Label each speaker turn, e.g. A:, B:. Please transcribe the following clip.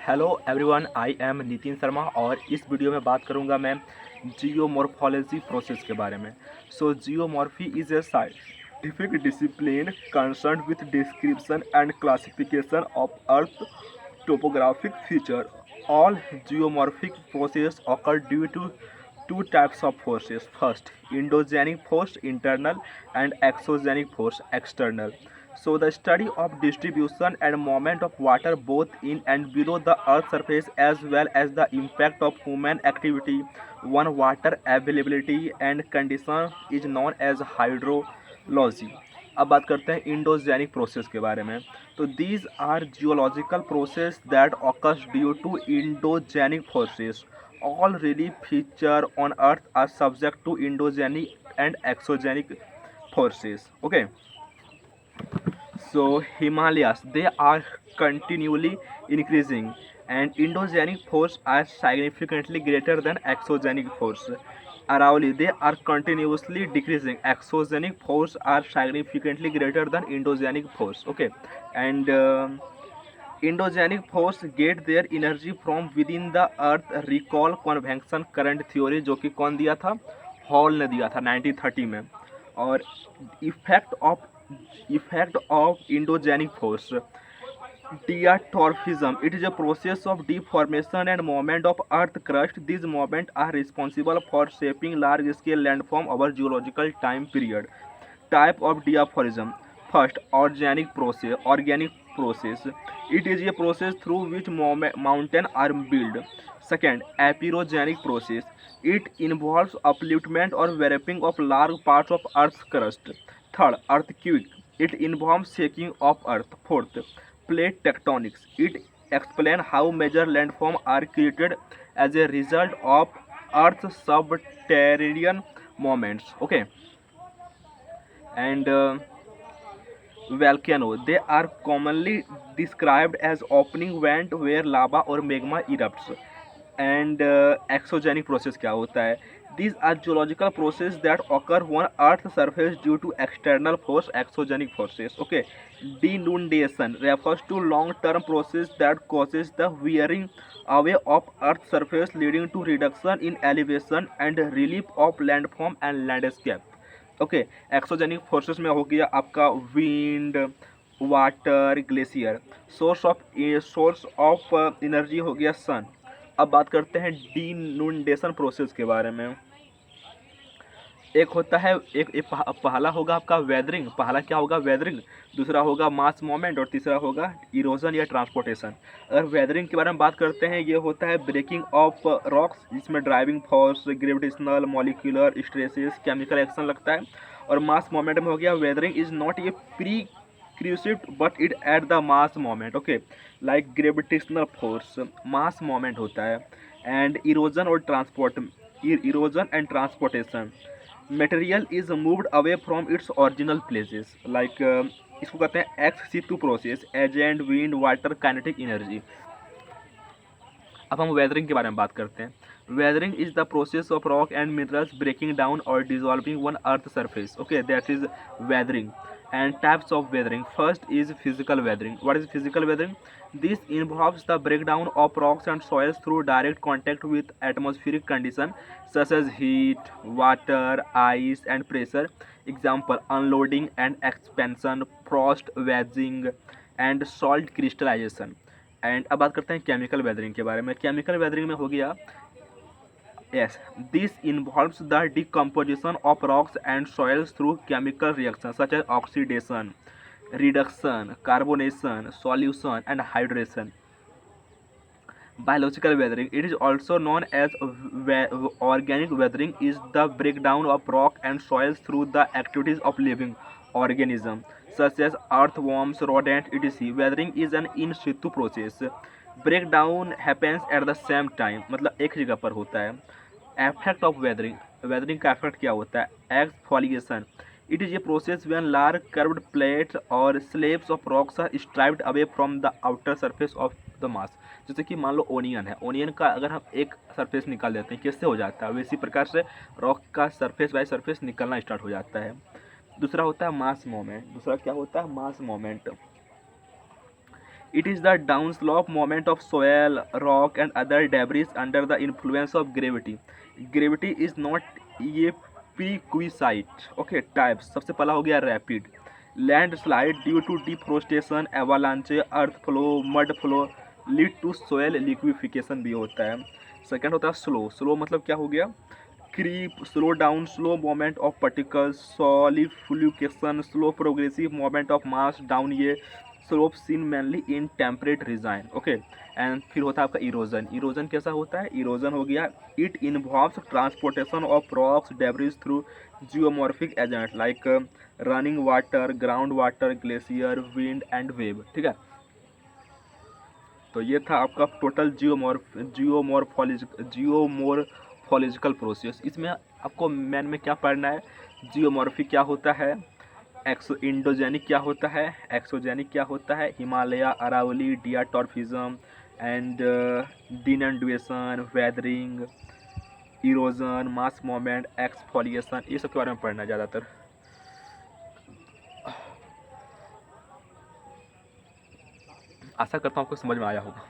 A: Hello everyone, I am Nitin Sharma और इस video में बात करूंगा मैं जियोमॉर्फोलॉजी प्रोसेस के बारे में। So geomorphy is a scientific discipline concerned with description and classification of earth topographic feature. All geomorphic processes occur due to two types of forces. First, endogenic force internal and exogenic force external. So the study of distribution and movement of water both in and below the earth's surface as well as the impact of human activity on water availability and condition is known as hydrology. अब बात करते हैं endogenic process के बारे में। तो these are geological process that occurs due to endogenic forces. All relief feature on earth are subject to endogenic and exogenic forces. Okay, so Himalayas, they are continually increasing and endogenic force are significantly greater than exogenic force. Aravalli, they are continuously decreasing. Exogenic force are significantly greater than endogenic force. Okay, and endogenic force get their energy from within the earth. Recall convection current theory, जो कि कौन दिया था? Hall ने दिया था 1930 में। और effect of endogenic force, diatorphism, it is a process of deformation and movement of earth crust. These movements are responsible for shaping large scale landform over geological time period. Type of diaphorism: first, organic process, it is a process through which mountains are built. Second, aperogenic process, it involves upliftment or warping of large parts of earth's crust. Third, earthquake, it involves shaking of earth. Fourth, plate tectonics, it explains how major landforms are created as a result of earth's subterranean movements. Okay, and volcano, they are commonly described as opening vent where lava or magma erupts. And exogenic process क्या होता है? These are geological processes that occur on Earth's surface due to external force, exogenic forces. Okay, denudation refers to long-term process that causes the wearing away of Earth's surface, leading to reduction in elevation and relief of landform and landscape. Okay, exogenic forces में हो गया आपका wind, water, glacier. Source of energy हो गया सन। अब बात करते हैं डिनुंडेशन प्रोसेस के बारे में। एक होता है एक पहला होगा आपका वेदरिंग। पहला क्या होगा? वेदरिंग। दूसरा होगा मास मोमेंट और तीसरा होगा इरोजन या ट्रांसपोर्टेशन। अगर वेदरिंग के बारे में बात करते हैं, ये होता है ब्रेकिंग ऑफ रॉक्स, जिसमें driving force, gravitational, molecular stresses, chemical action लगता है। और मास मोमेंट में हो गया weathering is not a prerequisite but it at the mass moment. Okay, like gravitational force mass moment होता है। And erosion and transportation, material is moved away from its original places. Like इसको कहते हैं ex situ process, agent, wind, water, kinetic energy. अब हम weathering के बारे में बात करते हैं। Weathering is the process of rock and minerals breaking down और dissolving on earth surface. Okay, that is weathering. And types of weathering: first is physical weathering. What is physical weathering? This involves the breakdown of rocks and soils through direct contact with atmospheric conditions such as heat, water, ice and pressure. Example: unloading and expansion, frost wedging and salt crystallization. And अब बात करते हैं chemical weathering के बारे में। Chemical weathering में हो गया, yes, this involves the decomposition of rocks and soils through chemical reactions such as oxidation, reduction, carbonation, solution and hydration. Biological weathering, it is also known as organic weathering, is the breakdown of rock and soils through the activities of living organisms such as earthworms, rodents, etc. Weathering is an in situ process. Breakdown happens at the same time, मतलब एक जगह पर होता है। Effect of weathering, weathering का effect क्या होता है? Exfoliation, it is a process when large curved plates और slabs of rocks are stripped away from the outer surface of the mass. जैसे कि मान लो ओनियन है, ओनियन का अगर हम एक सरफेस निकाल देते हैं, किससे हो जाता है? इसी प्रकार से रॉक का सरफेस बाय सरफेस निकलना स्टार्ट हो जाता है। दूसरा होता है मास मोमेंट। दूसरा क्या होता है? मास moment. It is the downslope movement of soil, rock and other debris under the influence of gravity. Gravity is not ये prerequisite. Okay, types सबसे पहला हो गया rapid, landslide due to deforestation, avalanche, earth flow, mud flow lead to soil liquefaction भी होता है। Second होता है स्लो, स्लो मतलब क्या हो गया, creep, slow down, slow movement of particles, solidification, slow progressive movement of mass down, ये slope seen mainly in temperate region. Okay, and फिर होता है आपका इरोजन। इरोजन कैसा होता है, इरोजन हो गया it involves transportation of rocks debris through geomorphic agent like running water, ground water, glacier, wind and wave. ठीक है, तो ये था आपका टोटल जियोमॉर्फोलॉजिकल प्रोसेस। इसमें आपको मेन में क्या पढ़ना है, जियोमॉर्फी क्या होता है, इंडोजेनिक क्या होता है, एक्सोजेनिक क्या होता है, Himalaya, Aravalli, diastrophism and denudation, weathering, erosion, mass movement, exfoliation, ये सब के बारे में पढ़ना है ज़्यादातर। आशा करता हूँ आपको समझ में आया होगा।